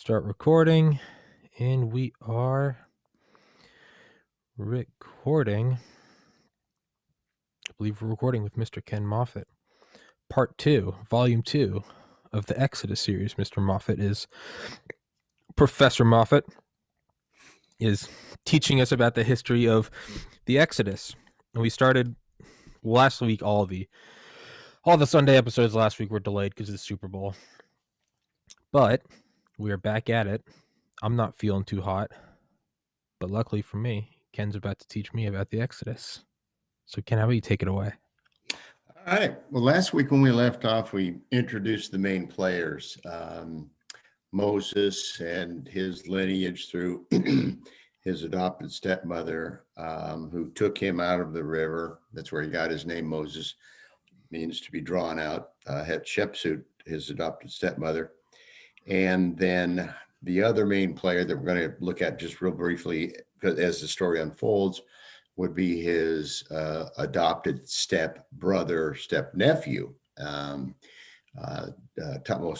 Start recording, and we are recording. I believe we're recording with Mr. Ken Moffat. Part 2, Volume 2 of the Exodus series. Mr. Moffat is Professor Moffat is teaching us about the history of the Exodus. And we started last week. All the Sunday episodes last week were delayed because of the Super Bowl. But we are back at it. I'm not feeling too hot. But luckily for me, Ken's about to teach me about the Exodus. So Ken, how about you take it away? All right. Well, last week when we left off, we introduced the main players, Moses and his lineage through his adopted stepmother, who took him out of the river. That's where he got his name. Moses means to be drawn out. Hatshepsut, his adopted stepmother. And then the other main player that we're going to look at just real briefly as the story unfolds would be his adopted step brother, step nephew, Thutmose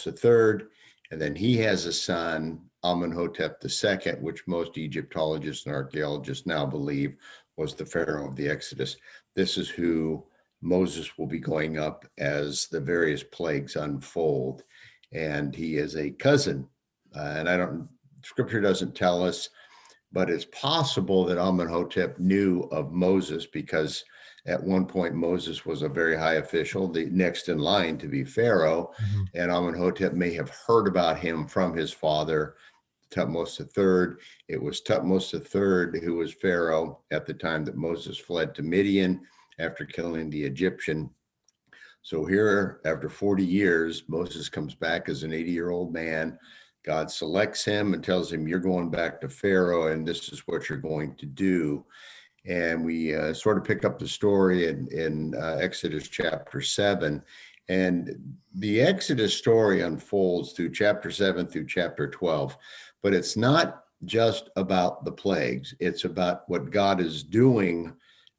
III. And then he has a son, Amenhotep II, which most Egyptologists and archaeologists now believe was the pharaoh of the Exodus. This is who Moses will be going up as the various plagues unfold. And he is a cousin. Scripture doesn't tell us, but it's possible that Amenhotep knew of Moses because at one point Moses was a very high official, the next in line to be Pharaoh, and Amenhotep may have heard about him from his father, Thutmose III. It was Thutmose III who was Pharaoh at the time that Moses fled to Midian after killing the Egyptian. So here, after 40 years, Moses comes back as an 80-year-old man. God selects him and tells him, you're going back to Pharaoh, and this is what you're going to do. And we sort of pick up the story in Exodus chapter 7. And the Exodus story unfolds through chapter 7 through chapter 12. But it's not just about the plagues. It's about what God is doing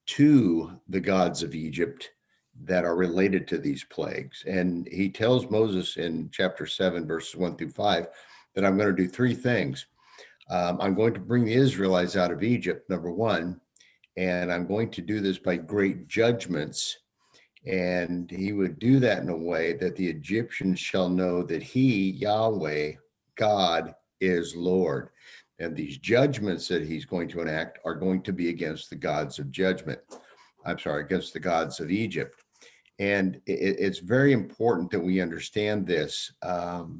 to the gods of Egypt that are related to these plagues. And he tells Moses in chapter 7, verses 1 through 5, that I'm going to do three things. I'm going to bring the Israelites out of Egypt, number one, and I'm going to do this by great judgments. And he would do that in a way that the Egyptians shall know that he, Yahweh, God, is Lord. And these judgments that he's going to enact are going to be against the gods of judgment. Against the gods of Egypt. And it's very important that we understand this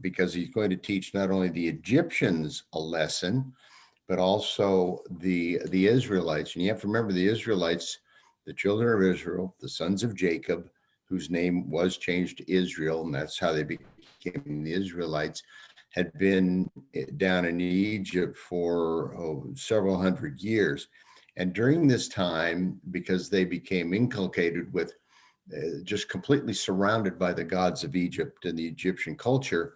because he's going to teach not only the Egyptians a lesson, but also the Israelites. And you have to remember the Israelites, the children of Israel, the sons of Jacob, whose name was changed to Israel, and that's how they became the Israelites, had been down in Egypt for several hundred years. And during this time, because they became inculcated with just completely surrounded by the gods of Egypt and the Egyptian culture,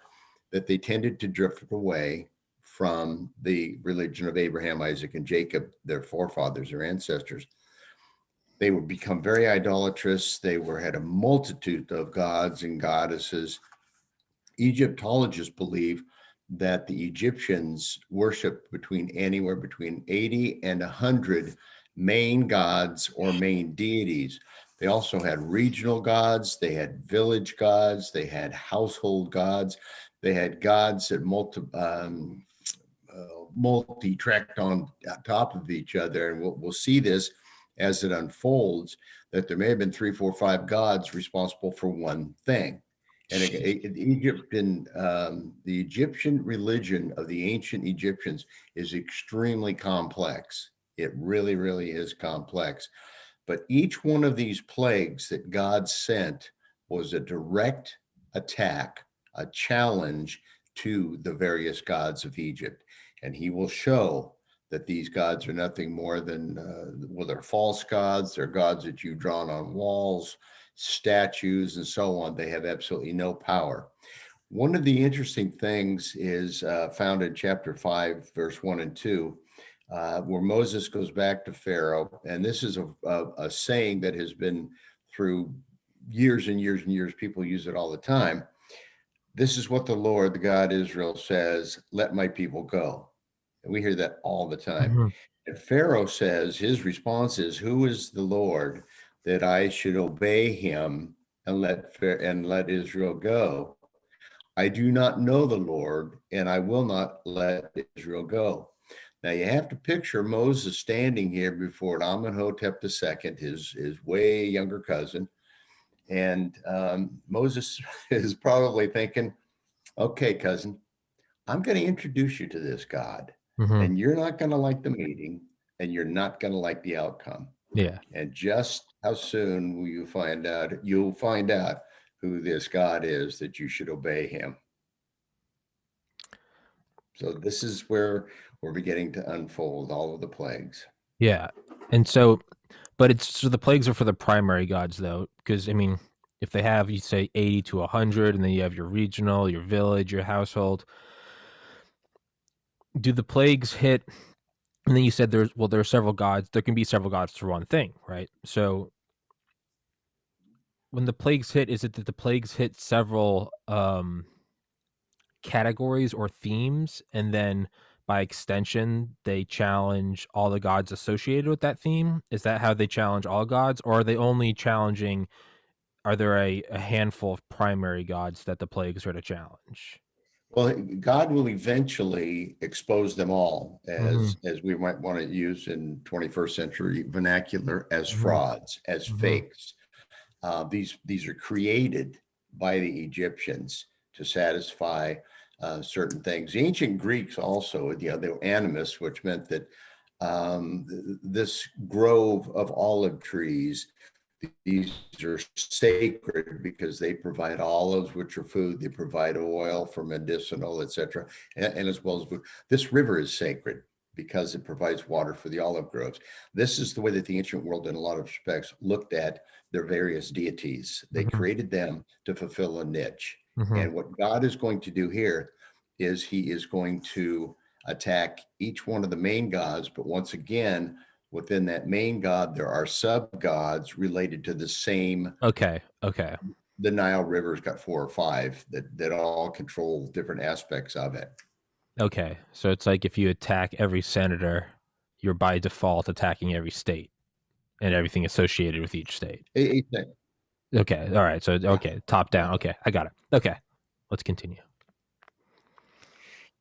that they tended to drift away from the religion of Abraham, Isaac, and Jacob, their forefathers, their ancestors. They would become very idolatrous. They had a multitude of gods and goddesses. Egyptologists believe that the Egyptians worshiped anywhere between 80 and 100 main gods or main deities. They also had regional gods, they had village gods, they had household gods, they had gods that multi-tracked on top of each other. And we'll see this as it unfolds, that there may have been 3, 4, 5 gods responsible for one thing. And the Egyptian religion of the ancient Egyptians is extremely complex. It really, really is complex. But each one of these plagues that God sent was a direct attack, a challenge to the various gods of Egypt. And he will show that these gods are nothing more than, they're false gods. They're gods that you've drawn on walls, statues, and so on. They have absolutely no power. One of the interesting things is found in chapter 5, verse 1 and 2, where Moses goes back to Pharaoh. And this is a saying that has been through years and years and years. People use it all the time. This is what the Lord, the God Israel says, let my people go. And we hear that all the time. Mhm. And Pharaoh says, his response is, who is the Lord that I should obey him and let Israel go? I do not know the Lord, and I will not let Israel go. Now you have to picture Moses standing here before Amenhotep II, his way younger cousin, and Moses is probably thinking, "Okay, cousin, I'm going to introduce you to this God, Mhm. and you're not going to like the meeting, and you're not going to like the outcome. Yeah. And just how soon will you find out? You'll find out who this God is that you should obey him." So this is where we're beginning to unfold all of the plagues. Yeah. And so but it's so the plagues are for the primary gods though, because I mean, if they have you say 80 to 100 and then you have your regional, your village, your household, do the plagues hit and then you said there are several gods. There can be several gods to one thing, right? So when the plagues hit, is it that the plagues hit several categories or themes and then by extension they challenge all the gods associated with that theme? Is that how they challenge all gods, or are they only challenging, are there a handful of primary gods that the plagues are to challenge? Well, God will eventually expose them all, Mhm, as we might want to use in 21st century vernacular, as mhm, frauds, as mhm, fakes. These are created by the Egyptians to satisfy certain things. The ancient Greeks also, they were animists, which meant that this grove of olive trees, these are sacred because they provide olives, which are food. They provide oil for medicinal, etc., and as well as food. This river is sacred because it provides water for the olive groves. This is the way that the ancient world, in a lot of respects, looked at their various deities. They mhm, created them to fulfill a niche. mhm. And what God is going to do here is he is going to attack each one of the main gods, but once again, within that main god, there are sub gods related to the same. Okay, okay, The Nile River's got 4 or 5 that all control different aspects of it. okay. So it's like if you attack every senator, you're by default attacking every state and everything associated with each state. Okay, alright, so Yeah, okay, top yeah. down, okay, I got it. Okay, let's continue.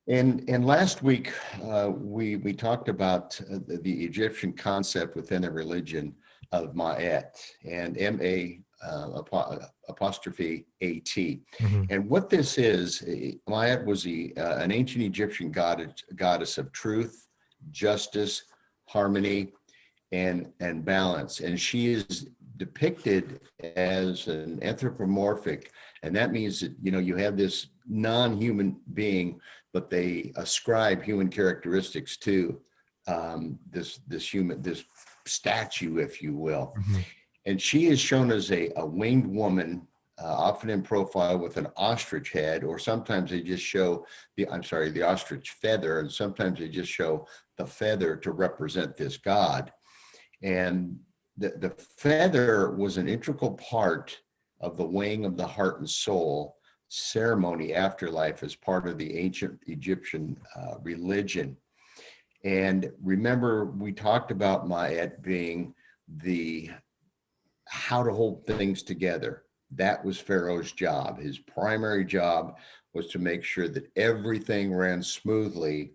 And last week we talked about the Egyptian concept within a religion of Ma'at, and apostrophe A-T. Mhm, And what this is, Ma'at was an ancient Egyptian goddess of truth, justice, harmony, and balance. And she is depicted as an anthropomorphic, and that means that you have this non-human being, but they ascribe human characteristics to this statue, if you will. mhm. And she is shown as a winged woman, often in profile with an ostrich head, or sometimes they just show the ostrich feather, and sometimes they just show the feather to represent this god. And the feather was an integral part of the weighing of the heart and soul ceremony afterlife as part of the ancient Egyptian religion. And remember, we talked about Ma'at being the how to hold things together. That was Pharaoh's job. His primary job was to make sure that everything ran smoothly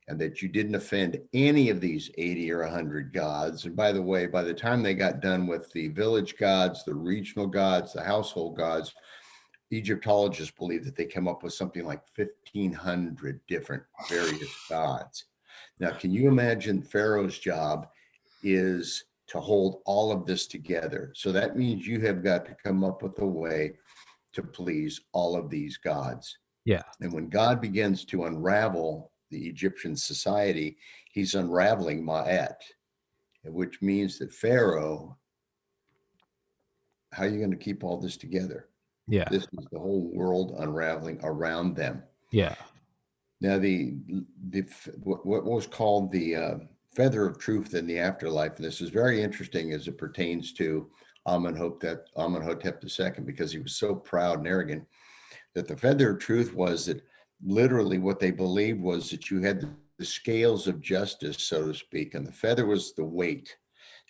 and that you didn't offend any of these 80 or 100 gods. And by the way, by the time they got done with the village gods, the regional gods, the household gods, Egyptologists believe that they came up with something like 1,500 different various gods. Now, can you imagine Pharaoh's job is to hold all of this together? So that means you have got to come up with a way to please all of these gods. Yeah, And when God begins to unravel the Egyptian society, he's unraveling Ma'at, which means that Pharaoh, how are you going to keep all this together? yeah, This is the whole world unraveling around them. yeah, Now, what was called the feather of truth in the afterlife, and this is very interesting as it pertains to Amenhotep II, because he was so proud and arrogant That the feather of truth was that literally what they believed was that you had the scales of justice, so to speak, and the feather was the weight.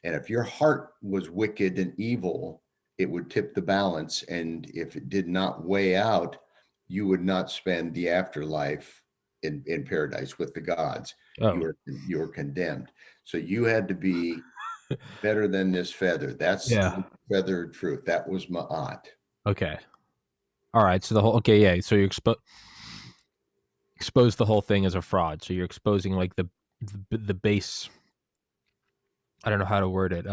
And if your heart was wicked and evil, it would tip the balance. And if it did not weigh out, you would not spend the afterlife in paradise with the gods. Oh, You were condemned. So you had to be better than this feather. That's yeah. the feather of truth. That was Ma'at. Okay. All right. So the whole okay, yeah. So you expose the whole thing as a fraud. So you're exposing like the base. I don't know how to word it.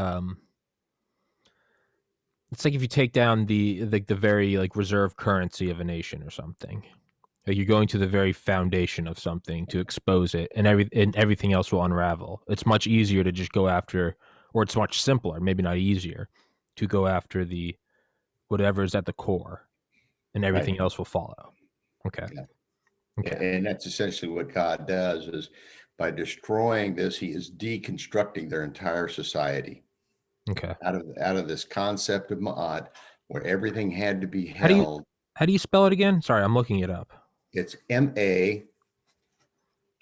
It's like if you take down the very like reserve currency of a nation or something. Like you're going to the very foundation of something to expose it, and everything else will unravel. It's much easier to just go after, or it's much simpler, maybe not easier, to go after the whatever is at the core, and Right. everything else will follow. Okay. Yeah. Okay. And that's essentially what God does is by destroying this, he is deconstructing their entire society Okay. out of this concept of Ma'at, where everything had to be How do you held. how do you spell it again? Sorry, I'm looking it up. It's MA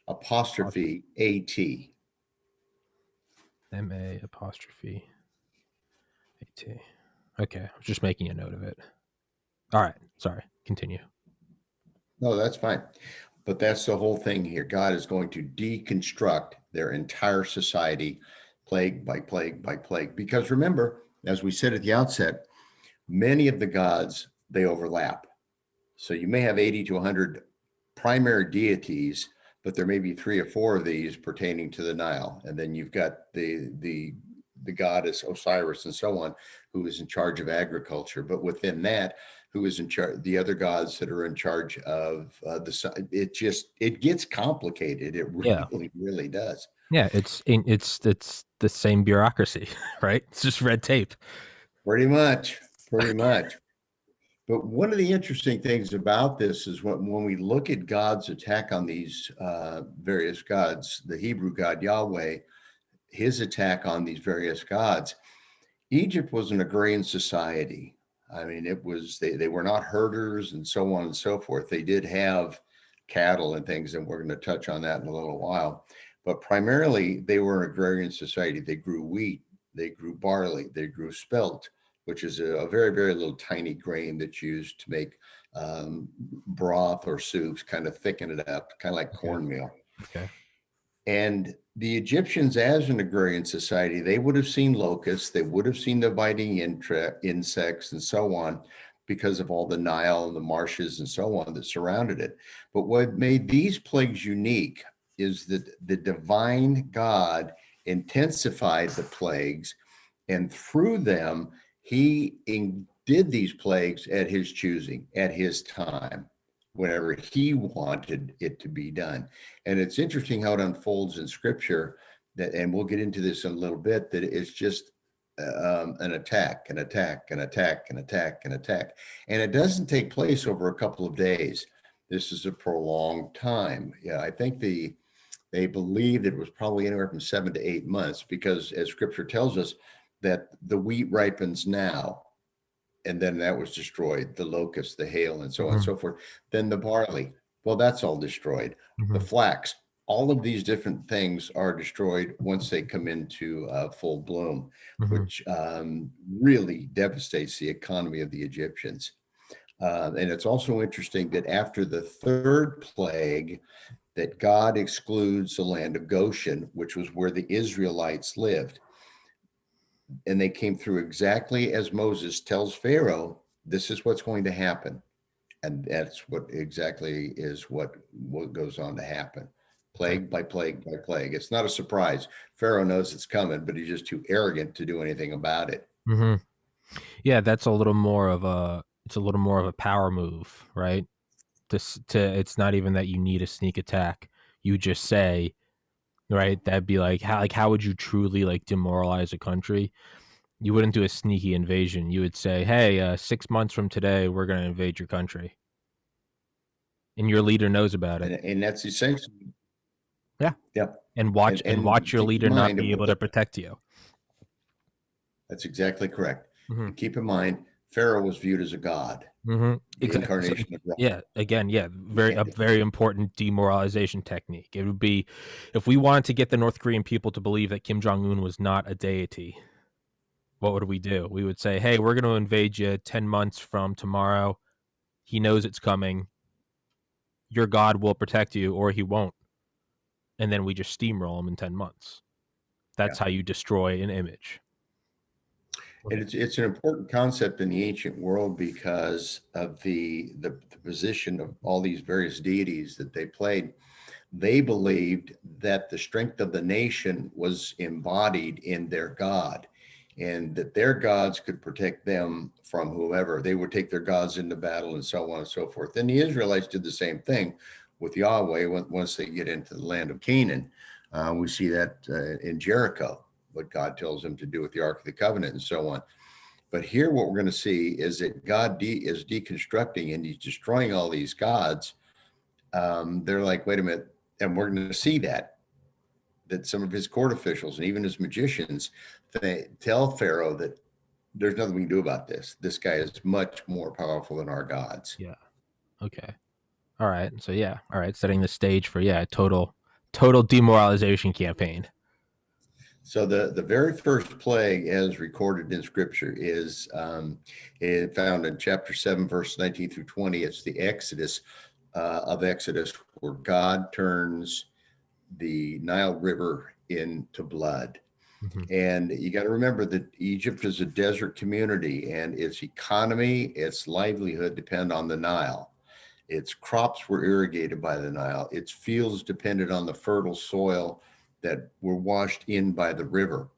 apostrophe AT. MA apostrophe AT. Okay, I was just making a note of it. All right. Sorry. Continue. No, that's fine. But that's the whole thing here. God is going to deconstruct their entire society, plague by plague by plague. Because remember, as we said at the outset, many of the gods, they overlap. So you may have 80 to 100 primary deities, but there may be 3 or 4 of these pertaining to the Nile. And then you've got the goddess Osiris and so on, who is in charge of agriculture. But within that, who is in charge, the other gods that are in charge of the sun. It gets complicated. It Yeah. really does. Yeah, it's the same bureaucracy, right? It's just red tape. Pretty much, pretty much. But one of the interesting things about this is when we look at God's attack on these various gods, the Hebrew God Yahweh, his attack on these various gods, Egypt was an agrarian society. I mean, it was they were not herders and so on and so forth. They did have cattle and things, and we're going to touch on that in a little while. But primarily, they were an agrarian society. They grew wheat, they grew barley, they grew spelt, which is a very, very little tiny grain that's used to make broth or soups, kind of thicken it up, kind of like Okay. cornmeal. Okay. And the Egyptians, as an agrarian society, they would have seen locusts, they would have seen the biting insects and so on because of all the Nile and the marshes and so on that surrounded it. But what made these plagues unique is that the divine God intensified the plagues, and through them, he did these plagues at his choosing, at his time, whenever he wanted it to be done. And it's interesting how it unfolds in scripture that, and we'll get into this in a little bit, that it's just an attack, an attack, an attack, an attack, an attack. And it doesn't take place over a couple of days. This is a prolonged time. Yeah, I think they believed it was probably anywhere from 7 to 8 months because, as scripture tells us, that the wheat ripens now, and then that was destroyed. The locust, the hail, and so on and Mm-hmm. so forth. Then the barley, well, that's all destroyed. The Mm-hmm. flax, all of these different things are destroyed once they come into full bloom, Mm-hmm. which really devastates the economy of the Egyptians. And it's also interesting that after the third plague, that God excludes the land of Goshen, which was where the Israelites lived. And they came through exactly as Moses tells Pharaoh, this is what's going to happen. And that's what exactly is what goes on to happen. Okay. Plague by plague by plague. It's not a surprise. Pharaoh knows it's coming, but he's just too arrogant to do anything about it. Mm-hmm. Yeah, that's a little more of a it's a little more of a power move, right? To it's not even that you need a sneak attack. You just say, right? That'd be like how would you truly like demoralize a country? You wouldn't do a sneaky invasion. You would say, "Hey, 6 months from today, we're going to invade your country," and your leader knows about it. And that's essentially, Yeah, yep. and watch And your keep in leader not mind, be able to protect you. that's exactly correct. Mm-hmm. And keep in mind, Pharaoh was viewed as a god. the Exactly. So, incarnation of Ra. yeah, again, yeah, You can't a very important demoralization technique. It would be if we wanted to get the North Korean people to believe that Kim Jong Un was not a deity. What would we do? We would say, "Hey, we're going to invade you 10 months from tomorrow. He knows it's coming. Your God will protect you, or he won't." And then we just steamroll him in 10 months. yeah. That's how you destroy an image. And it's an important concept in the ancient world because of the position of all these various deities that they played. They believed that the strength of the nation was embodied in their God, and that their gods could protect them from whoever. They would take their gods into battle and so on and so forth. And the Israelites did the same thing with Yahweh once they get into the land of Canaan. We see that in Jericho, what God tells them to do with the Ark of the Covenant and so on. But here, what we're going to see is that God is deconstructing and he's destroying all these gods. They're like, wait a minute. And we're going to see that some of his court officials and even his magicians, they tell Pharaoh that there's nothing we can do about this. This guy is much more powerful than our gods. Yeah. Okay. All right. So yeah. All right. Setting the stage for total demoralization campaign. So the very first plague, as recorded in Scripture, is found in chapter 7, verse 19 through 20. It's the Exodus of Exodus, where God turns the Nile River into blood. Mm-hmm. And you got to remember that Egypt is a desert community, and its economy, its livelihood depend on the Nile. Its crops were irrigated by the Nile. Its fields depended on the fertile soil that were washed in by the river.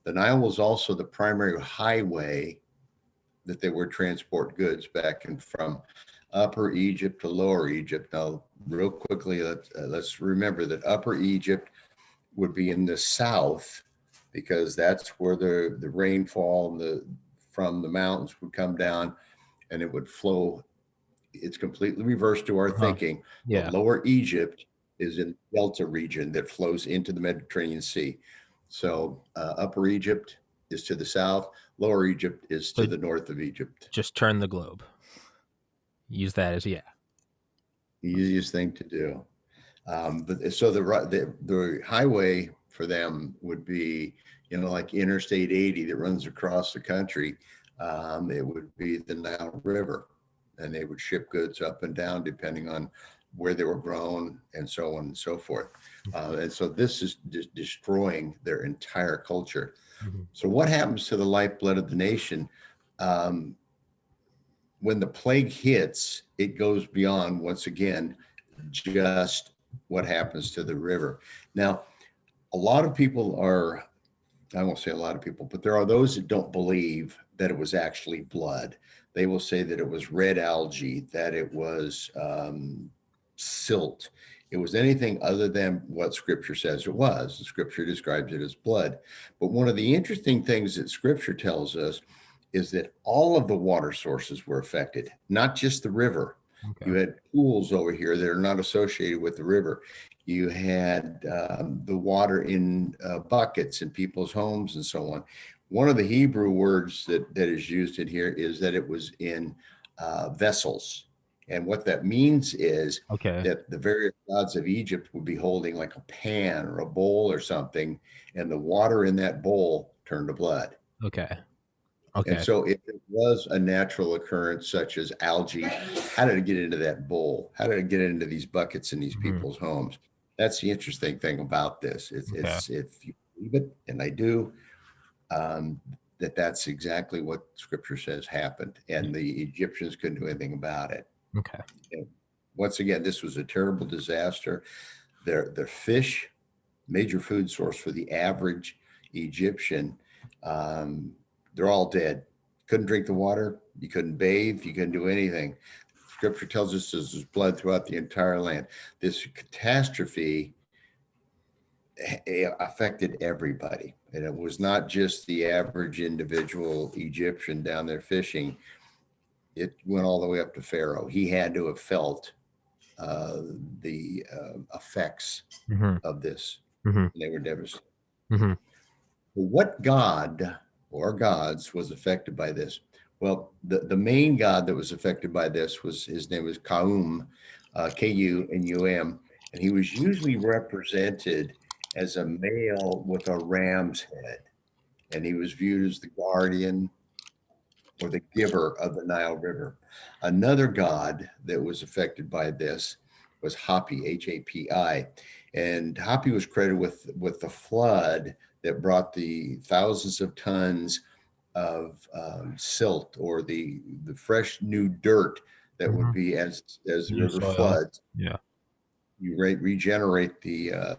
The Nile was also the primary highway that they would transport goods back and from Upper Egypt to Lower Egypt. Now, real quickly, let's remember that Upper Egypt would be in the south because that's where the rainfall from the mountains would come down and it would flow. It's completely reversed to our Uh-huh. thinking, but Yeah. Lower Egypt is in the Delta region that flows into the Mediterranean Sea. So Upper Egypt is to the south, Lower Egypt is So to the north of Egypt. just turn the globe. Use that as yeah. The easiest thing to do. But so the highway for them would be, like Interstate 80 that runs across the country. It would be the Nile River, and they would ship goods up and down depending on where they were grown and so on and so forth. And so this is just destroying their entire culture. Mm-hmm. So what happens to the lifeblood of the nation? Um, when the plague hits, it goes beyond, once again, just what happens to the river. Now, a lot of people are, I won't say a lot of people, but there are those that don't believe that it was actually blood. They will say that it was red algae, that it was silt. It was anything other than what Scripture says it was. The Scripture describes it as blood. But one of the interesting things that Scripture tells us is that all of the water sources were affected, not just the river. Okay. You had pools over here that are not associated with the river. You had the water in buckets in people's homes and so on. One of the Hebrew words that is used in here is that it was in vessels. And what that means is Okay. that the various gods of Egypt would be holding like a pan or a bowl or something, and the water in that bowl turned to blood. Okay. And Okay. so if it was a natural occurrence such as algae, how did it get into that bowl? How did it get into these buckets in these Mm-hmm. people's homes? That's the interesting thing about this. Okay. It's if you believe it, and I do, um, that's exactly what Scripture says happened, and the Egyptians couldn't do anything about it. Okay. And once again, this was a terrible disaster. Their fish, major food source for the average Egyptian, um, they're all dead. Couldn't drink the water. You couldn't bathe. You couldn't do anything. Scripture tells us there's blood throughout the entire land. This catastrophe affected everybody. And it was not just the average individual Egyptian down there fishing. It went all the way up to Pharaoh. He had to have felt the effects Mm-hmm. of this. Mm-hmm. And they were devastated. Mm-hmm. What god or gods was affected by this? Well, the main god that was affected by this was, his name was Kaum, K-U-N-U-M, and he was usually represented as a male with a ram's head, and he was viewed as the guardian or the giver of the Nile River. Another god that was affected by this was Hapi, Hapi, and Hapi was credited with the flood that brought the thousands of tons of silt, or the fresh new dirt that would Mhm. be as the New river soil. floods. Yeah. You regenerate the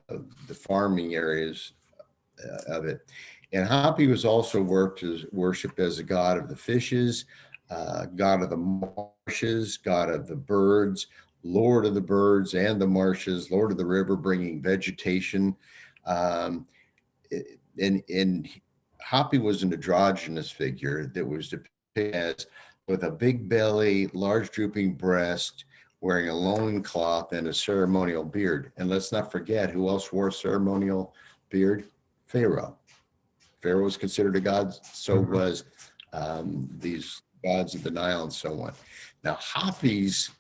farming areas of it. And Hapi was also worshipped as a god of the fishes, god of the marshes, god of the birds, lord of the birds and the marshes, lord of the river, bringing vegetation. Um, and Hapi was an androgynous figure that was depicted as with a big belly, large drooping breast, wearing a loincloth and a ceremonial beard. And let's not forget who else wore a ceremonial beard? Pharaoh. Pharaoh was considered a god, so Mhm. was these gods of the Nile and so on. Now, Hapi's,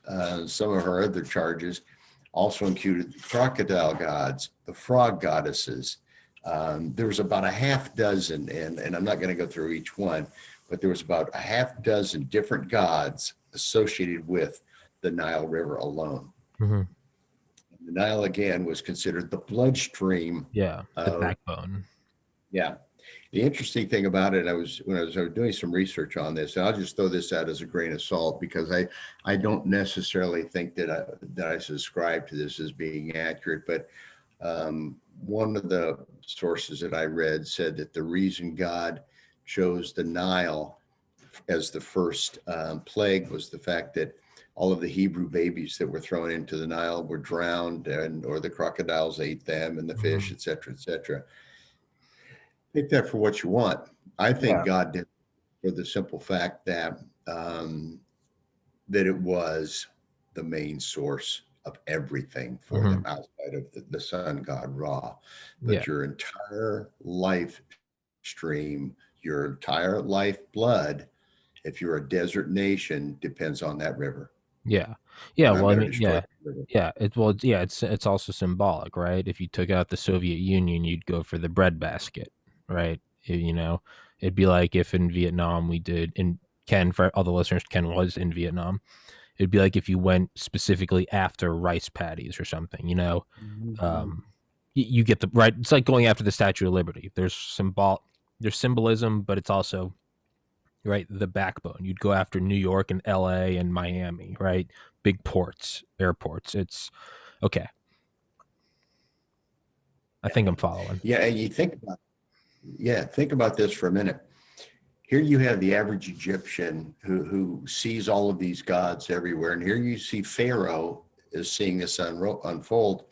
some of her other charges also included crocodile gods, the frog goddesses. There was about a half dozen, and I'm not going to go through each one, but there was about a half dozen different gods associated with the Nile River alone. Mhm. The Nile, again, was considered the bloodstream Yeah. The of, backbone. yeah. The interesting thing about it, I was doing some research on this, and I'll just throw this out as a grain of salt because I don't necessarily think that I subscribe to this as being accurate, but one of the sources that I read said that the reason God chose the Nile as the first plague was the fact that all of the Hebrew babies that were thrown into the Nile were drowned, and or the crocodiles ate them, and the fish, Mhm. et cetera, et cetera. Take that for what you want. I think Yeah. God did for the simple fact that um, that it was the main source of everything for them Mhm. outside of the sun god Ra. Yeah. But your entire life stream, your entire lifeblood, if you're a desert nation, depends on that river. Yeah. Yeah, And I'm well, I going to mean, destroy yeah. the river. Yeah, it's also symbolic, right? If you took out the Soviet Union, you'd go for the breadbasket, right? It'd be like if in Vietnam we did in Ken, for all the listeners, Ken was in Vietnam. It'd be like if you went specifically after rice paddies or something, Mhm. um, you get the right. It's like going after the Statue of Liberty. There's symbolism, but it's also right the backbone. You'd go after New York and L.A. and Miami, right? Big ports, airports. It's okay. I think I'm following. Yeah, and think about this for a minute. Here you have the average Egyptian who sees all of these gods everywhere, and here you see Pharaoh is seeing this unfold,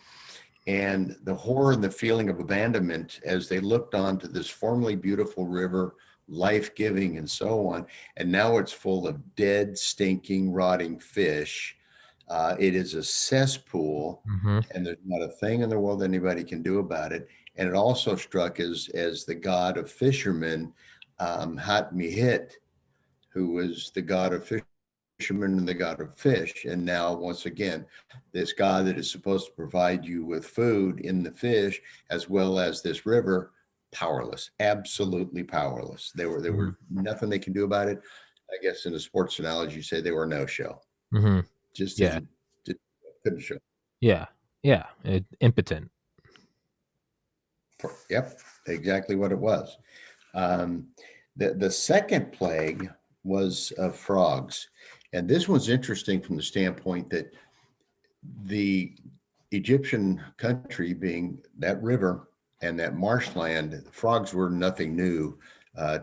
and the horror and the feeling of abandonment as they looked onto this formerly beautiful river, life-giving and so on, and now it's full of dead, stinking, rotting fish. It is a cesspool, Hmm. and there's not a thing in the world anybody can do about it. And it also struck as the god of fishermen, Hatmihit, who was the god of fishermen and the god of fish. And now, once again, this god that is supposed to provide you with food in the fish, as well as this river, powerless, absolutely powerless. There Hmm. were nothing they can do about it. I guess in a sports analogy, you say they were no show. Hmm. Just Yeah. didn't couldn't show. Yeah. Yeah. Impotent. Yep, exactly what it was. Um, the second plague was of frogs, and this one's interesting from the standpoint that the Egyptian country, being that river and that marshland, frogs were nothing new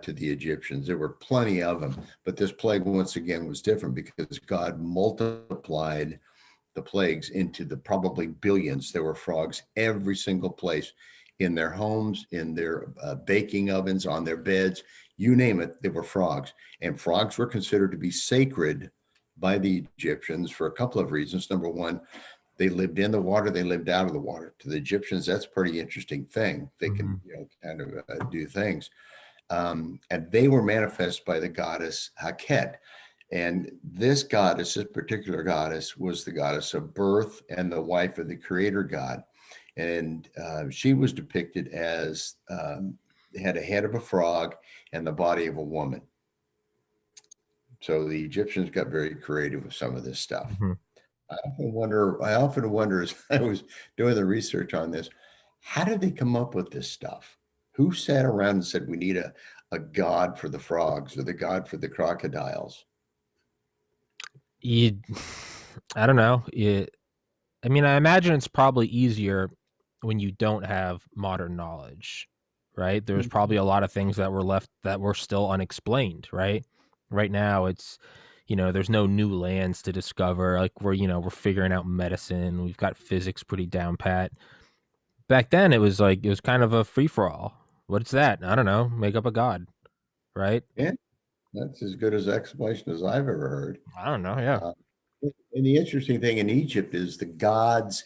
to the Egyptians. There were plenty of them, but this plague once again was different because God multiplied the plagues into the probably billions. There were frogs every single place, in their homes, in their baking ovens, on their beds, you name it, there were frogs. And frogs were considered to be sacred by the Egyptians for a couple of reasons. Number one, they lived in the water, they lived out of the water. To the Egyptians, that's a pretty interesting thing. They can, Hmm. kind of do things. and they were manifest by the goddess Haket. And this goddess, this particular goddess, was the goddess of birth and the wife of the creator god. And she was depicted as had a head of a frog and the body of a woman. So the Egyptians got very creative with some of this stuff. Mm-hmm. I often wonder as I was doing the research on this, how did they come up with this stuff? Who sat around and said we need a god for the frogs or the god for the crocodiles? You, I don't know. I mean, I imagine it's probably easier when you don't have modern knowledge, right? There's probably a lot of things that were left that were still unexplained, right? Right now, it's, there's no new lands to discover. Like we're figuring out medicine. We've got physics pretty down pat. Back then, it was kind of a free for all. What's that? I don't know. Make up a god, right? Yeah, that's as good as explanation as I've ever heard. I don't know. Yeah. Uh, and the interesting thing in Egypt is the gods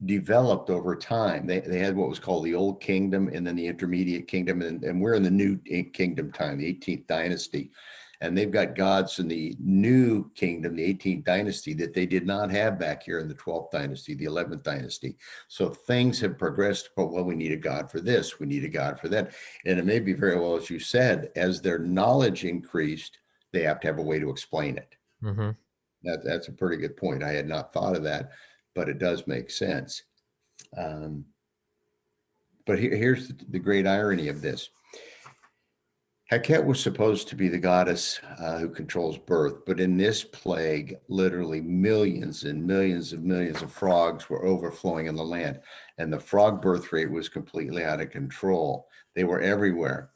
developed over time. They had what was called the Old Kingdom and then the Intermediate Kingdom, and we're in the New Kingdom time, the 18th dynasty. And they've got gods in the New Kingdom, the 18th dynasty, that they did not have back here in the 12th dynasty, the 11th dynasty. So things have progressed. But well, we need a god for this, we need a god for that. And it may be very well, as you said, as their knowledge increased, they have to have a way to explain it. Mm-hmm. That's a pretty good point. I had not thought of that, but it does make sense. Um, but here's the great irony of this. Heket was supposed to be the goddess who controls birth, but in this plague, literally millions and millions of frogs were overflowing in the land, and the frog birth rate was completely out of control. They were everywhere.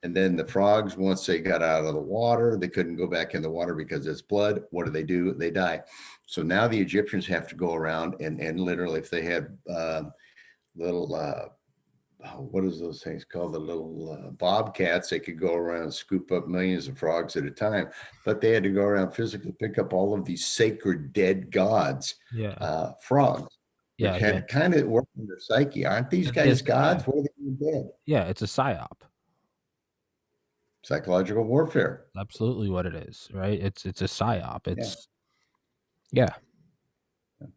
And then the frogs, once they got out of the water, they couldn't go back in the water because it's blood. What do? They die. So now the Egyptians have to go around and literally, if they had little, what is those things called? The little bobcats, they could go around and scoop up millions of frogs at a time. But they had to go around physically pick up all of these sacred dead gods, Yeah. frogs, which Yeah. had kind of worked in their psyche. Aren't these guys Yeah. gods? What are they doing dead? Yeah. It's a psyop. Psychological warfare. Absolutely what it is, right? It's a psyop. Yeah. Yeah.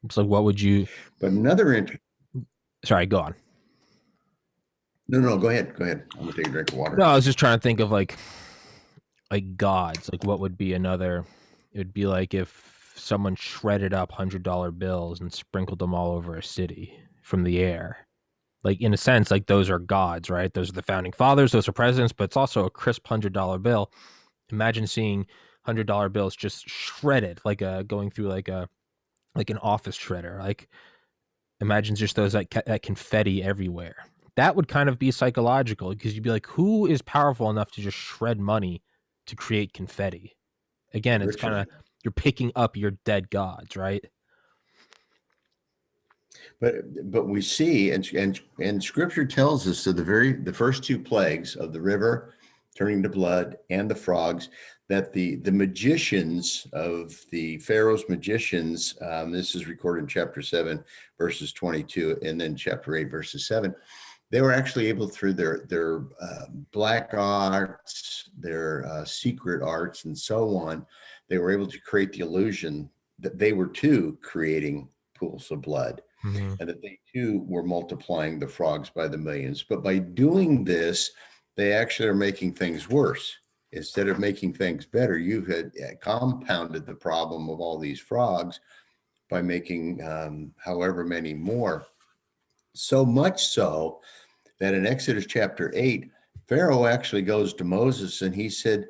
It's like what would you But another interesting. sorry, go on. No, go ahead. Go ahead. I'm gonna take a drink of No, water. I was just trying to think of like gods. Like what would be another it would be like if someone shredded up $100 bills and sprinkled them all over a city from the air. Like in a sense, like those are gods, right? Those are the founding fathers, those are presidents, but it's also a crisp $100 bill. Imagine seeing $100 bills just shredded, like going through like an office shredder. Like imagine just those that confetti everywhere. That would kind of be psychological because you'd be like, who is powerful enough to just shred money to create confetti? The Again, it's kind riches. of you're picking up your dead gods, right? But we see and scripture tells us that the first two plagues of the river turning to blood and the frogs, that the magicians of the Pharaoh's magicians, this is recorded in chapter 7 verses 22 and then chapter 8 verses 7, they were actually able, through their black arts, their secret arts and so on, they were able to create the illusion that they were too creating pools of blood, Mm-hmm. and that they too were multiplying the frogs by the millions. But by doing this, they actually are making things worse. Instead of making things better, you had compounded the problem of all these frogs by making however many more. So much so that in Exodus chapter 8, Pharaoh actually goes to Moses and he said,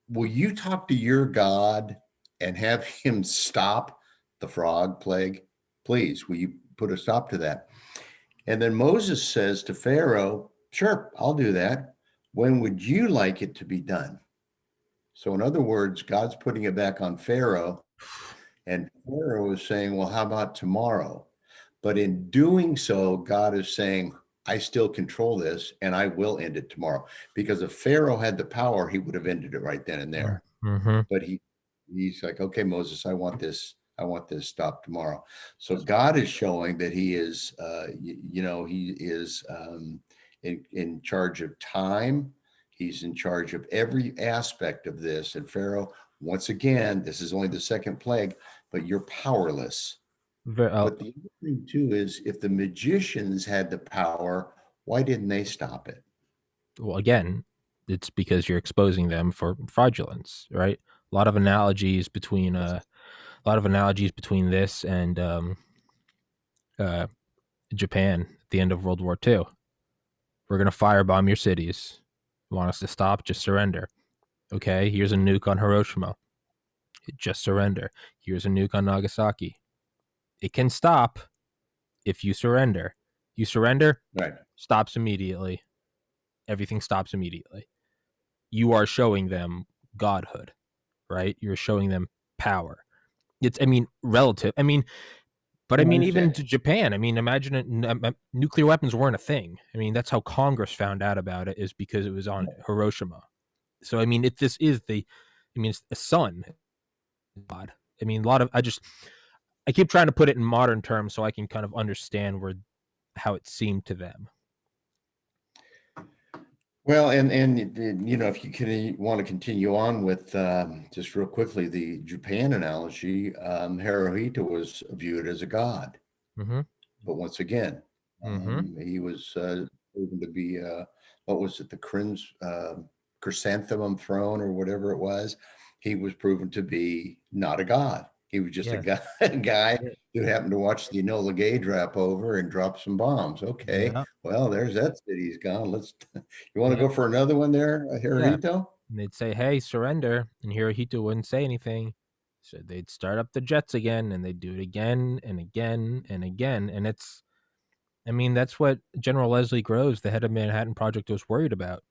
will you talk to your God and have him stop the frog plague? Please, will you put a stop to that? And then Moses says to Pharaoh, sure, I'll do that. When would you like it to be done? So, in other words, God's putting it back on Pharaoh, and Pharaoh is saying, well, how about tomorrow? But in doing so, God is saying, I still control this and I will end it tomorrow. Because if Pharaoh had the power, he would have ended it right then and there. Mm-hmm. But he's like, okay, Moses, I want this stopped tomorrow. So God is showing that he is, he is in charge of time. He's in charge of every aspect of this. And Pharaoh, once again, this is only the second plague, but you're powerless. But the other thing too is if the magicians had the power, why didn't they stop it? well, again, it's because you're exposing them for fraudulence, right? A lot of analogies between this and uh, Japan at the end of World War II. We're gonna firebomb your cities. You want us to stop? Just surrender. Okay, here's a nuke on Hiroshima. Just surrender. Here's a nuke on Nagasaki. It can stop if you surrender. You surrender, Right. stops immediately. Everything stops immediately. You are showing them godhood, right? You're showing them power. It's, I mean, relative. I mean, but I No, I mean, even understand. to Japan, I mean, imagine it, nuclear weapons weren't a thing. I mean, that's how Congress found out about it, is because it was on Hiroshima. So, I mean, if this is it's a sun, God. I mean, I keep trying to put it in modern terms so I can kind of understand how it seemed to them. Well, and you know, if you can want to continue on with just real quickly the Japan analogy, Hirohito was viewed as a god, Mm-hmm. but once again, Mm-hmm. he was proven to be what was it, the chrysanthemum throne or whatever it was. He was proven to be not a god. He was just a Yeah. guy, a guy Yeah. who happened to watch the Enola Gay drop over and drop some bombs. Okay, Yeah. well, there's that city's gone. Let's. You want to Yeah. go for another one there, Yeah. Hirohito? And they'd say, "Hey, surrender," and Hirohito wouldn't say anything. So they'd start up the jets again, and they'd do it again and again and again. And I mean, that's what General Leslie Groves, the head of Manhattan Project, was worried about.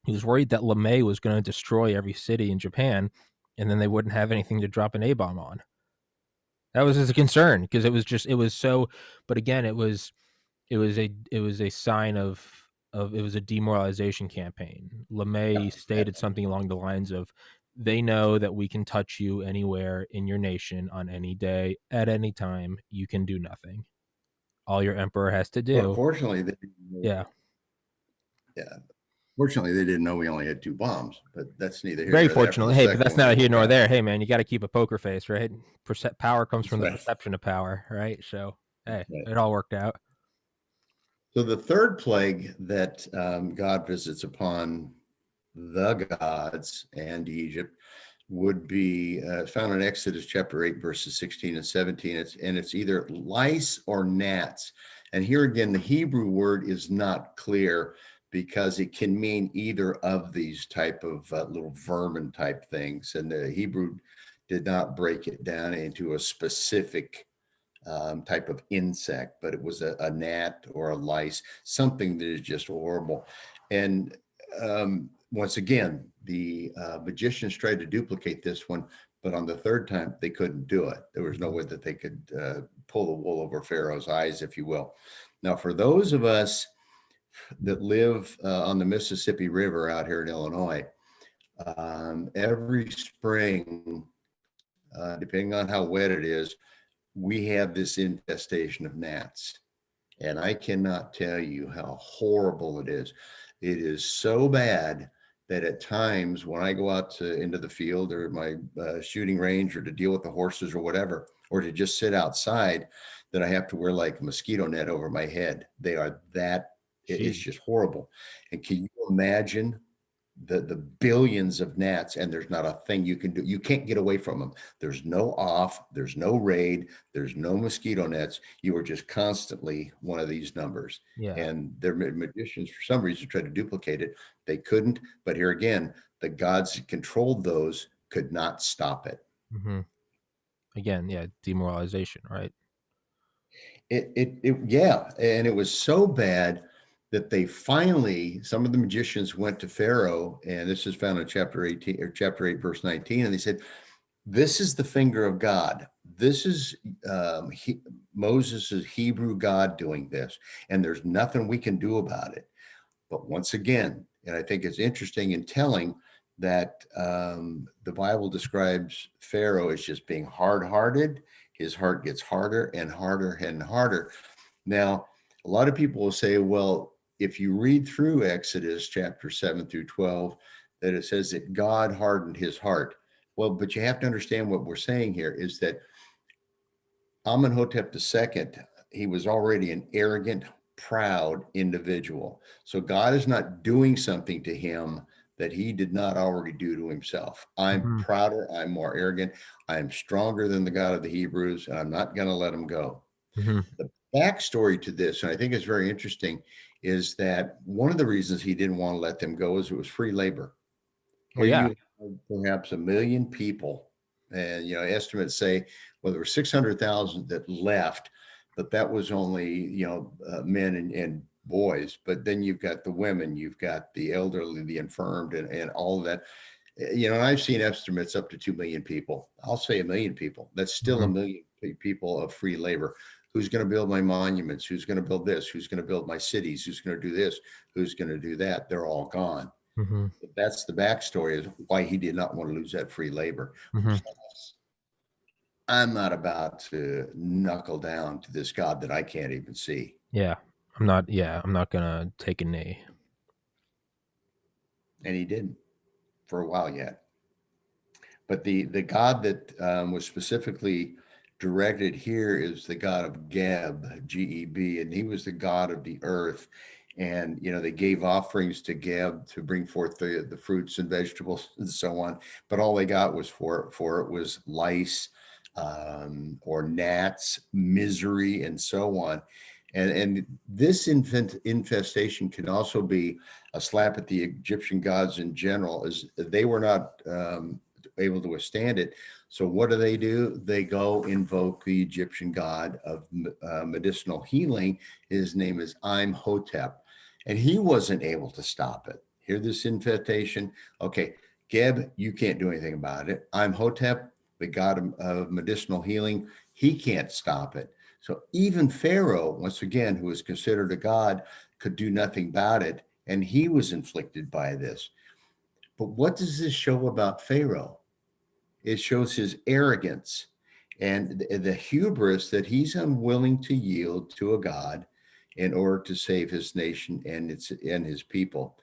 He was worried that LeMay was going to destroy every city in Japan, and then they wouldn't have anything to drop an A bomb on. That was his concern, because it was so. But again, it was a sign of it was a demoralization campaign. LeMay Yeah. stated something along the lines of, "They know that we can touch you anywhere in your nation on any day at any time. You can do nothing. All your emperor has to Well, do." unfortunately, they didn't know, Yeah. yeah. Fortunately, they didn't know we only had two bombs, but that's neither here Very nor there. For fortunately. the Hey, but second that's one, they neither here woke nor up. there. Hey, man, you got to keep a poker face, right? Power comes That's from the right. perception of power, right? So, hey, That's right. it all worked out. So the third plague that God visits upon the gods and Egypt would be found in Exodus chapter 8, verses 16 and 17. It's either lice or gnats. And here again, the Hebrew word is not clear because it can mean either of these type of little vermin type things. And the Hebrew did not break it down into a specific type of insect, but it was a gnat or a lice, something that is just horrible. And once again, the magicians tried to duplicate this one, but on the third time, they couldn't do it. There was no Mhm. way that they could pull the wool over Pharaoh's eyes, if you will. Now, for those of us that live on the Mississippi River out here in Illinois, every spring, depending on how wet it is, we have this infestation of gnats. And I cannot tell you how horrible it is. It is so bad that at times when I go out into the field or my shooting range or to deal with the horses or whatever, or to just sit outside, that I have to wear like a mosquito net over my head. They are that, it's Jeez. just horrible. And can you imagine the billions of gnats, and there's not a thing you can do. You can't get away from them. There's no off, there's no raid, there's no mosquito nets. You are just constantly one of these numbers. Yeah. And their magicians, for some reason, tried to duplicate it. They couldn't. But here again, the gods that controlled those could not stop it. Hmm. Again, yeah, demoralization, right? Yeah, and it was so bad that they finally, some of the magicians went to Pharaoh, and this is found in chapter 18 or chapter 8, verse 19, and they said, "This is the finger of God. This is Moses' Hebrew God doing this, and there's nothing we can do about it." But once again, and I think it's interesting and telling that the Bible describes Pharaoh as just being hard hearted. His heart gets harder and harder and harder. Now, a lot of people will say, well, if you read through Exodus chapter 7 through 12, that it says that God hardened his heart. Well, but you have to understand what we're saying here is that Amenhotep II, he was already an arrogant, proud individual. So God is not doing something to him that he did not already do to himself. I'm Mm-hmm. prouder, I'm more arrogant, I'm stronger than the God of the Hebrews, and I'm not going to let him go. Mm-hmm. The backstory to this, and I think it's very interesting, is that one of the reasons he didn't want to let them go is it was free labor. Well, Here yeah. you have perhaps 1 million people, and estimates say, well, there were 600,000 that left, but that was only men and boys. But then you've got the women, you've got the elderly, the infirmed, and all of that. And I've seen estimates up to 2 million people. I'll say 1 million people. That's still Mm-hmm. 1 million people of free labor. Who's going to build my monuments? Who's going to build this? Who's going to build my cities? Who's going to do this? Who's going to do that? They're all gone. Mm-hmm. That's the backstory is why he did not want to lose that free labor. Mm-hmm. Plus, I'm not about to knuckle down to this God that I can't even see. Yeah. I'm not. Yeah. I'm not gonna take a knee. And he didn't for a while yet. But the God that was specifically directed here is the God of Geb, Geb, and he was the God of the earth. And they gave offerings to Geb to bring forth the fruits and vegetables and so on. But all they got was for it was lice, or gnats, misery, and so on. And this infestation can also be a slap at the Egyptian gods in general, as they were not able to withstand it. So what do? They go invoke the Egyptian god of medicinal healing. His name is Imhotep, and he wasn't able to stop it. Hear this infestation? Okay, Geb, you can't do anything about it. Imhotep, the god of medicinal healing, he can't stop it. So even Pharaoh, once again, who was considered a god, could do nothing about it, and he was inflicted by this. But what does this show about Pharaoh? It shows his arrogance and the hubris that he's unwilling to yield to a God in order to save his nation and his people.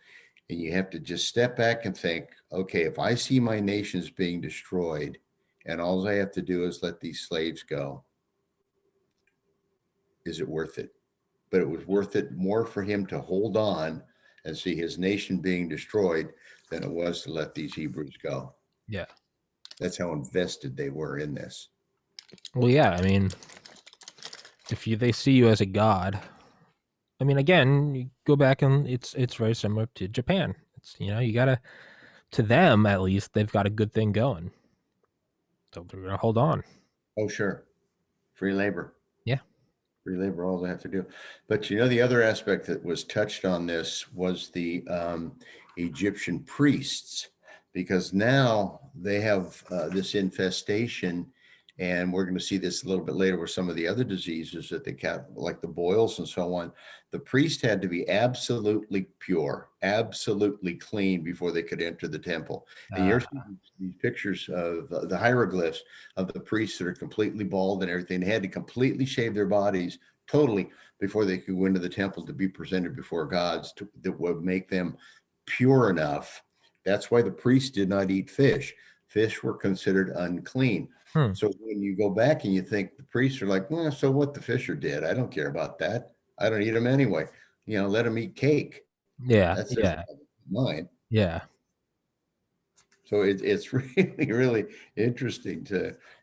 And you have to just step back and think, okay, if I see my nations being destroyed and all I have to do is let these slaves go, is it worth it? But it was worth it more for him to hold on and see his nation being destroyed than it was to let these Hebrews go. Yeah. That's how invested they were in this. Well, yeah. I mean, if they see you as a god, I mean, again, you go back and it's very similar to Japan. It's you gotta, to them at least, they've got a good thing going, so they're gonna hold on. Oh, sure. Free labor. Yeah. Free labor, all they have to do. But the other aspect that was touched on this was the Egyptian priests, because now they have this infestation. And we're going to see this a little bit later with some of the other diseases that they got, like the boils and so on. The priest had to be absolutely pure, absolutely clean before they could enter the temple. And Uh, you see these pictures of the hieroglyphs of the priests that are completely bald and everything. They had to completely shave their bodies totally before they could go into the temple to be presented before gods that would make them pure enough. That's why the priests did not eat fish. Fish were considered unclean. hmm. So when you go back and you think the priests are like, well, so what the fisher did? I don't care about that. I don't eat them anyway. Let them eat cake. Yeah. That's their Yeah. problem, mine. Yeah. So it's really, really interesting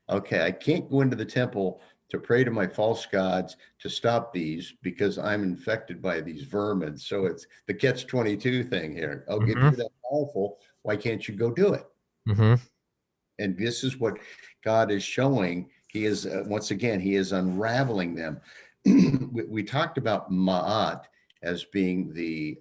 okay, I can't go into the temple to pray to my false gods to stop these because I'm infected by these vermin. So it's the catch-22 thing here. Oh, if Mm-hmm. you're that powerful, why can't you go do it? Mm-hmm. And this is what God is showing. He is, once again, he is unraveling them. We talked about Ma'at as being the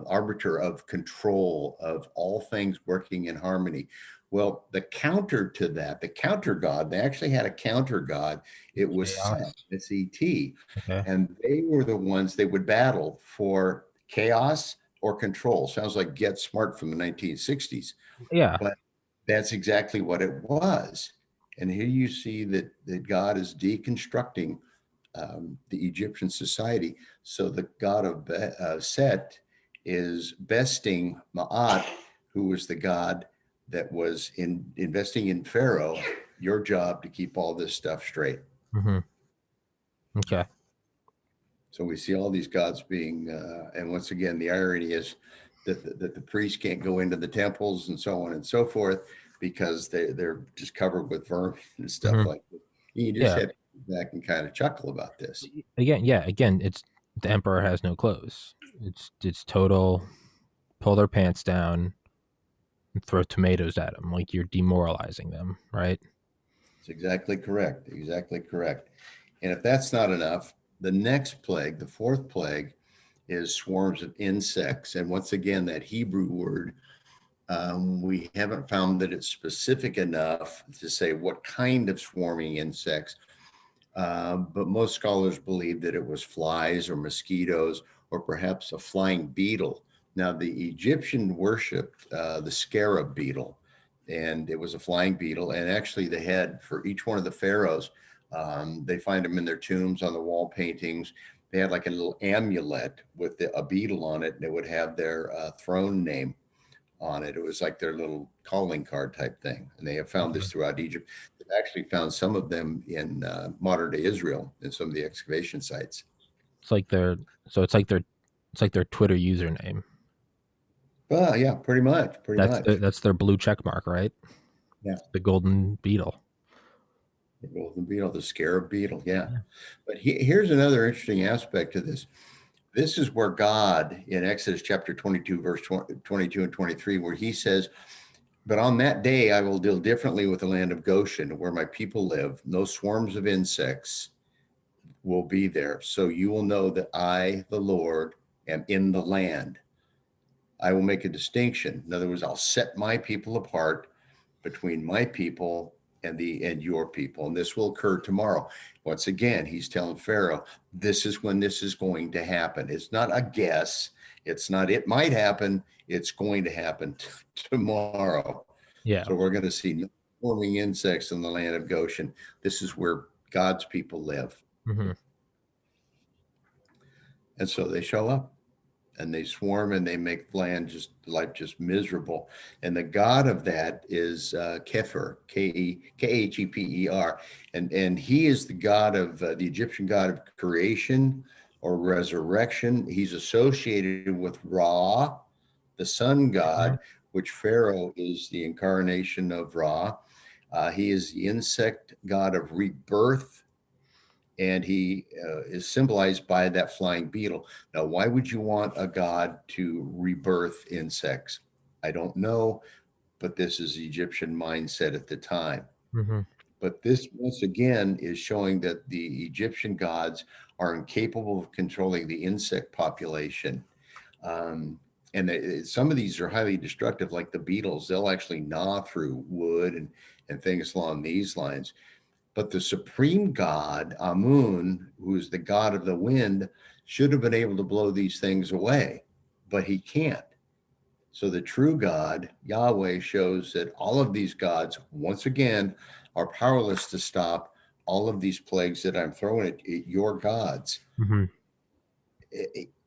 arbiter of control of all things working in harmony. Well, the counter to that, the counter god, they actually had a counter god. It was Set, Chaos. S-E-T. Okay. And they were the ones they would battle for chaos or control. Sounds like Get Smart from the 1960s. Yeah. But that's exactly what it was. And here you see that God is deconstructing the Egyptian society. So the god of Set is besting Ma'at, who was the god that was investing in Pharaoh. Your job to keep all this stuff straight. Mm-hmm. Okay. So we see all these gods being, and once again, the irony is that the priests can't go into the temples and so on and so forth because they're just covered with vermin and stuff Mm-hmm. like that. You just Yeah. have to sit back and kind of chuckle about this. Again, yeah. Again, it's the emperor has no clothes. It's total pull their pants down and throw tomatoes at them like you're demoralizing them, right? It's exactly correct. Exactly correct. And if that's not enough, the next plague, the fourth plague, is swarms of insects. And once again, that Hebrew word, we haven't found that it's specific enough to say what kind of swarming insects. But most scholars believe that it was flies or mosquitoes or perhaps a flying beetle. Now, the Egyptian worshipped the scarab beetle, and it was a flying beetle. And actually, they had for each one of the pharaohs, they find them in their tombs on the wall paintings. They had like a little amulet with a beetle on it, and it would have their throne name on it. It was like their little calling card type thing. And they have found Mhm. this throughout Egypt. They've actually found some of them in modern day Israel in some of the excavation sites. It's like their so it's like their Twitter username. Well, yeah, pretty much, pretty much. That's their blue check mark, right? Yeah, The golden beetle. the golden beetle, the scarab beetle. Yeah. Yeah. But here's another interesting aspect to this. This is where God in Exodus chapter 22, verse 22 and 23, where he says, but on that day, I will deal differently with the land of Goshen, where my people live. No swarms of insects will be there. So you will know that I, the Lord, am in the land. I will make a distinction. In other words, I'll set my people apart between my people and your people. And this will occur tomorrow. Once again, he's telling Pharaoh, this is when this is going to happen. It's not a guess. It's not, it might happen. It's going to happen tomorrow. Yeah. So we're going to see no swarming insects in the land of Goshen. This is where God's people live. Hmm. And so they show up and they swarm and they make land just life just miserable. And the god of that is Kepher, Kheper, and he is the god of the Egyptian god of creation or resurrection. He's associated with Ra, the sun Hmm. god, which Pharaoh is the incarnation of Ra. He is the insect god of rebirth, and he is symbolized by that flying beetle. Now, why would you want a god to rebirth insects? I don't know, but this is the Egyptian mindset at the time. Hmm. But this, once again, is showing that the Egyptian gods are incapable of controlling the insect population. Um, and some of these are highly destructive, like the beetles. They'll actually gnaw through wood and things along these lines. But the supreme God, Amun, who is the God of the wind, should have been able to blow these things away, but he can't. So the true God, Yahweh, shows that all of these gods, once again, are powerless to stop all of these plagues that I'm throwing at your gods. Hmm.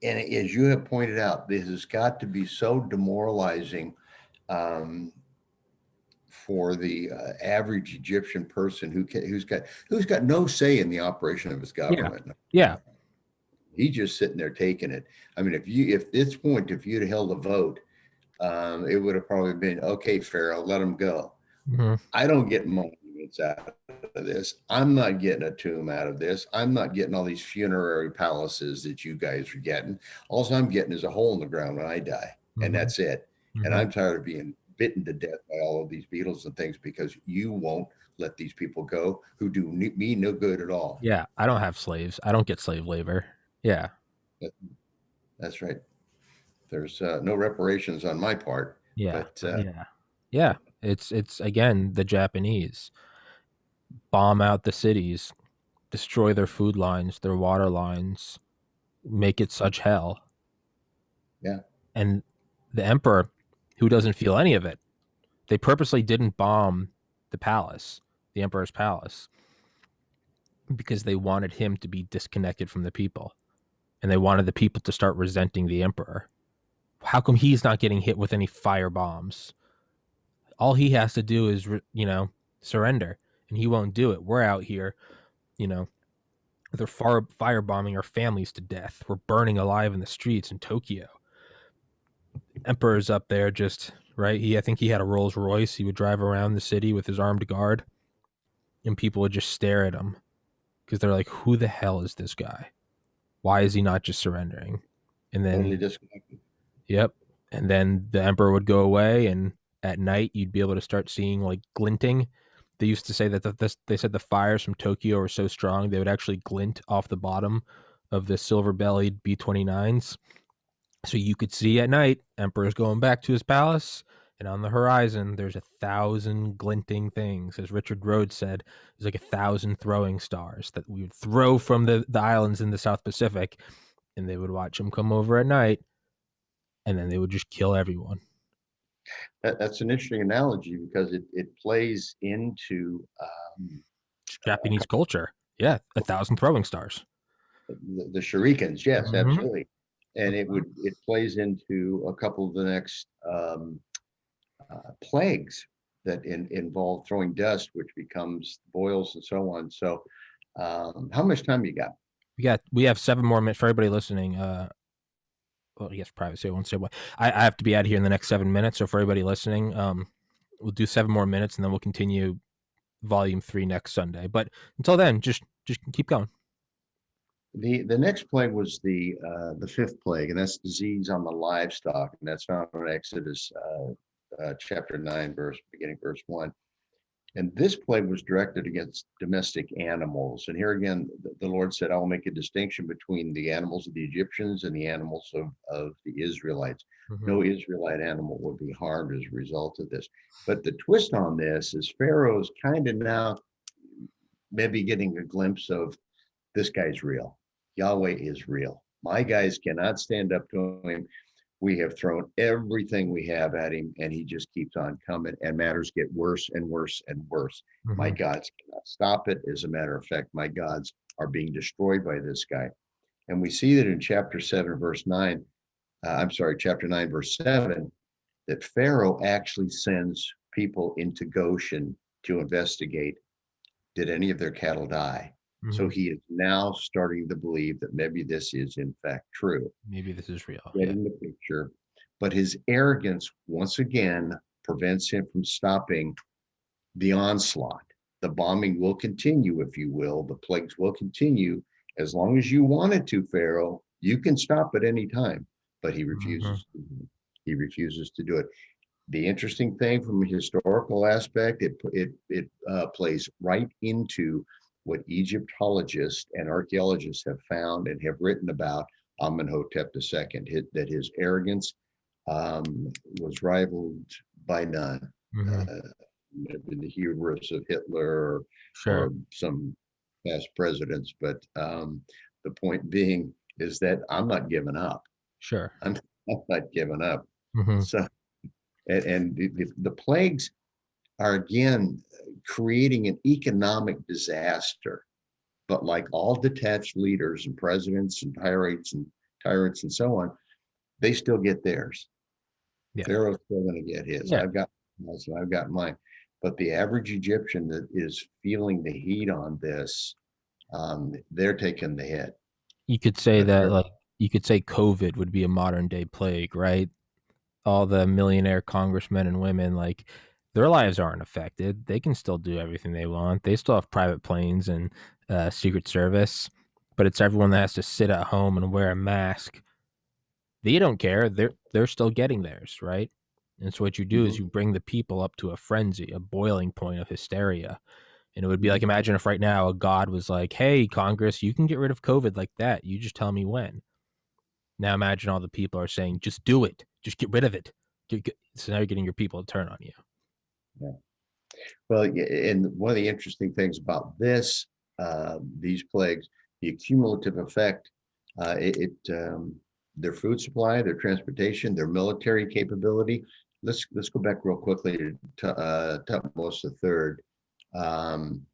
And as you have pointed out, this has got to be so demoralizing um, for the average Egyptian person who's got no say in the operation of his Yeah. government. Yeah. He's just sitting there taking it. I mean, if this point, if you'd held a vote, it would have probably been okay, Pharaoh, let him go. Hmm. I don't get monuments out of this. I'm not getting a tomb out of this. I'm not getting all these funerary palaces that you guys are getting. All I'm getting is a hole in the ground when I die, and Hmm. that's it. And Hmm. I'm tired of being bitten to death by all of these beetles and things because you won't let these people go who do me no good at all. Yeah. I don't have slaves. I don't get slave labor. Yeah. That, that's right. There's no reparations on my part, Yeah. but Yeah. Yeah. It's again the Japanese bomb out the cities, destroy their food lines, their water lines, make it such hell. yeah, And the emperor, who doesn't feel any of it, they purposely didn't bomb the palace, the emperor's palace. because they wanted him to be disconnected from the people, and they wanted the people to start resenting the emperor. How come he's not getting hit with any fire bombs? All he has to do is, surrender, and he won't do it. We're out here, you know, they're firebombing our families to death. We're burning alive in the streets in Tokyo. Emperor's up there just right. I think he had a Rolls Royce. He would drive around the city with his armed guard, and people would just stare at him because they're like, "Who the hell is this guy? Why is he not just surrendering?" And Totally then, disconnected. yep, and then the emperor would go away, and at night you'd be able to start seeing like glinting. They used to say that they said the fires from Tokyo were so strong they would actually glint off the bottom of the silver-bellied B-29s. So you could see at night, Emperor's going back to his palace, and on the horizon, there's 1,000 glinting things. As Richard Rhodes said, there's like 1,000 throwing stars that we would throw from the islands in the South Pacific, and they would watch him come over at night, and then they would just kill everyone. That's an interesting analogy because it plays into Japanese culture. Yeah, 1,000 throwing stars. the shurikens. Yes, Mm-hmm. absolutely. And it plays into a couple of the next plagues that involve throwing dust, which becomes boils and so on. So, how much time you got? We have 7 more minutes for everybody listening. Well, yes, privacy. I won't say what. I have to be out of here in the next 7 minutes. So for everybody listening, we'll do 7 more minutes and then we'll continue volume 3 next Sunday. But until then, just keep going. The next plague was the fifth plague, and that's disease on the livestock, and that's found in Exodus chapter 9, beginning verse 1. And this plague was directed against domestic animals. And here again, the Lord said, I will make a distinction between the animals of the Egyptians and the animals of the Israelites. Mm-hmm. No Israelite animal would be harmed as a result of this. But the twist on this is Pharaoh's kind of now maybe getting a glimpse of this guy's real. Yahweh is real. My guys cannot stand up to him. We have thrown everything we have at him, and he just keeps on coming, and matters get worse and worse and worse. My Mm-hmm. gods cannot stop it. As a matter of fact, my gods are being destroyed by this guy. And we see that in chapter 7, verse 9, chapter 9, verse 7, that Pharaoh actually sends people into Goshen to investigate, did any of their cattle die? So Mm-hmm. he is now starting to believe that maybe this is in fact true. Maybe this is real. Yeah. Getting the picture, but his arrogance once again prevents him from stopping the onslaught. The bombing will continue, if you will. The plagues will continue as long as you want it to, Pharaoh. You can stop at any time, but he Mm-hmm. refuses. He refuses to do it. The interesting thing from a historical aspect, it plays right into what Egyptologists and archaeologists have found and have written about Amenhotep II, that his arrogance was rivaled by none. Mm-hmm. Uh, the hubris of Hitler Sure. or some past presidents, but the point being is that I'm not giving up. Sure. I'm not giving up. Mm-hmm. So, and the plagues are again creating an economic disaster. But like all detached leaders and presidents and tyrants and so on, they still get theirs. Yeah. Pharaoh's still going to get his. Yeah. I've got mine. But the average Egyptian that is feeling the heat on this, they're taking the hit. You could say But that, like, you could say COVID would be a modern day plague, right? All the millionaire congressmen and women, like, their lives aren't affected. They can still do everything they want. They still have private planes and Secret Service, but it's everyone that has to sit at home and wear a mask. They don't care. They're still getting theirs, right? And so what you do is Mhm, you bring the people up to a frenzy, a boiling point of hysteria. And it would be like, mhm. imagine if right now a god was like, "Hey, Congress, you can get rid of COVID like that. You just tell me when." Now imagine all the people are saying, "Just do it. Just get rid of it." So now you're getting your people to turn on you. Yeah. Well, and one of the interesting things about these plagues, the cumulative effect, their food supply, their transportation, their military capability. Let's go back real quickly to Tutmosis III. Um,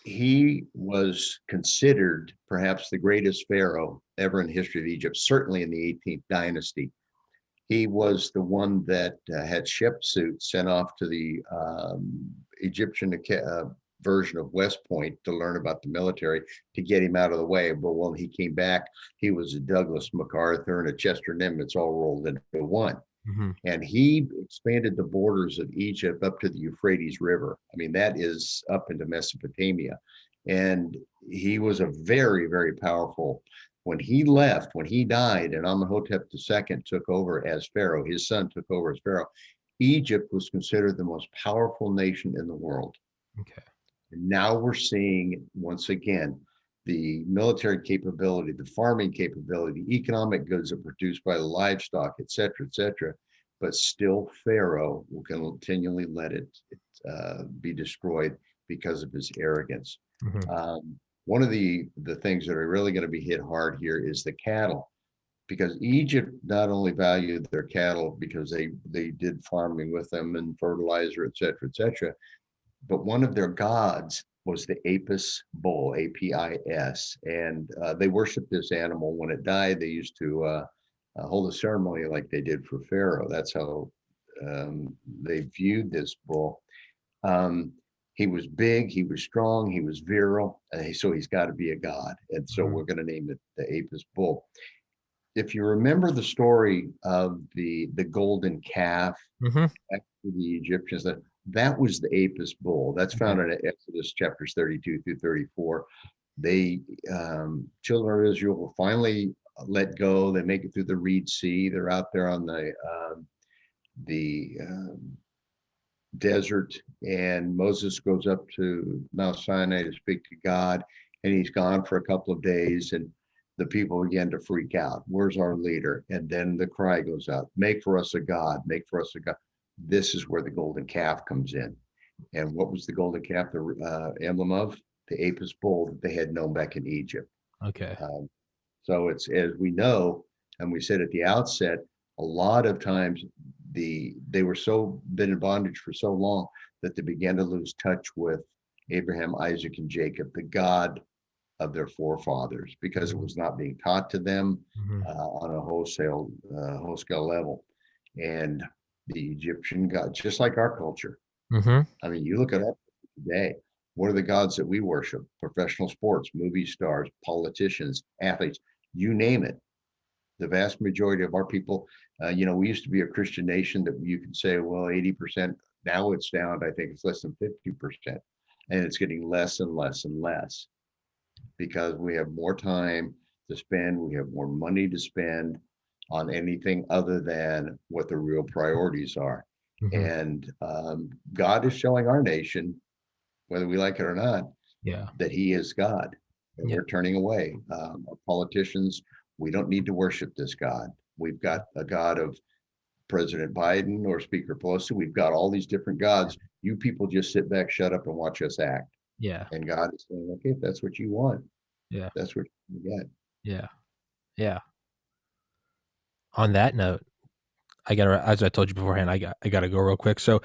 he was considered perhaps the greatest pharaoh ever in the history of Egypt, certainly in the 18th dynasty. He was the one that had ship suits sent off to the Egyptian version of West Point to learn about the military to get him out of the way. But when he came back, he was a Douglas MacArthur and a Chester Nimitz all rolled into one. Mm-hmm. And he expanded the borders of Egypt up to the Euphrates River. I mean, that is up into Mesopotamia. And he was a very, very powerful. When he left, when he died, and Amenhotep II took over as pharaoh, his son took over as pharaoh, Egypt was considered the most powerful nation in the world. Okay. And now we're seeing, once again, the military capability, the farming capability, the economic goods are produced by the livestock, et cetera, but still Pharaoh will continually let it be destroyed because of his arrogance. Mm-hmm. One of the things that are really going to be hit hard here is the cattle, because Egypt not only valued their cattle because they did farming with them and fertilizer, et cetera, but one of their gods was the Apis bull, APIS, and they worshiped this animal. When it died, they used to hold a ceremony like they did for Pharaoh. That's how they viewed this bull. He was big, he was strong, he was virile, so he's got to be a god. And so Mm-hmm. we're going to name it the Apis bull. If you remember the story of the golden calf Mm-hmm. back to the Egyptians, that was the Apis bull. That's Okay. found in Exodus chapters 32 through 34. They children of Israel will finally let go. They make it through the Reed Sea. They're out there on the desert, and Moses goes up to Mount Sinai to speak to God, and he's gone for a couple of days, and the people begin to freak out. Where's our leader? And then the cry goes out, make for us a God, make for us a God. This is where the golden calf comes in. And what was the golden calf the emblem of? The Apis bull that they had known back in Egypt. Okay. So it's, as we know, and we said at the outset, a lot of times they were so been in bondage for so long that they began to lose touch with Abraham, Isaac, and Jacob, the God of their forefathers, because it was not being taught to them Mm-hmm. on a whole scale level. And the Egyptian God, just like our culture. Mm-hmm. I mean, you look at it today. What are the gods that we worship? Professional sports, movie stars, politicians, athletes, you name it. The vast majority of our people, we used to be a Christian nation that you can say, well, 80%. Now it's down, I think it's less than 50%. And it's getting less and less and less because we have more time to spend, we have more money to spend on anything other than what the real priorities are. Mm-hmm. And God is showing our nation, whether we like it or not, Yeah. that He is God. And Yeah. we're turning away. Our politicians, we don't need to worship this God. We've got a God of President Biden or Speaker Pelosi. We've got all these different gods. You people just sit back, shut up, and watch us act. Yeah. And God is saying, okay, if that's what you want, Yeah. that's what you get. Yeah. Yeah. On that note, I gotta, as I told you beforehand, I gotta go real quick. So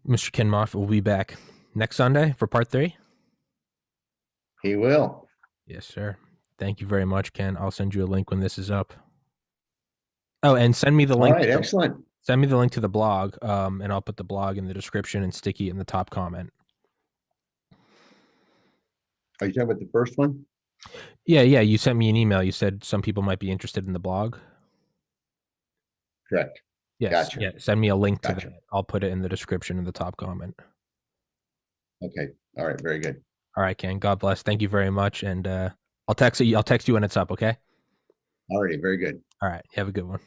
Mr. Ken Moffitt will be back next Sunday for part 3. He will. Yes, sir. Thank you very much, Ken. I'll send you a link when this is up. Oh, and send me the All link. right, excellent. Send me the link to the blog, and I'll put the blog in the description and sticky in the top comment. Are you talking about the first one? Yeah. You sent me an email. You said some people might be interested in the blog. Correct. Yes. Gotcha. Yeah. Send me a link to Gotcha. that. I'll put it in the description in the top comment. Okay. All right. Very good. All right, Ken. God bless. Thank you very much. And I'll text you when it's up. Okay. All righty. Very good. All right. You have a good one.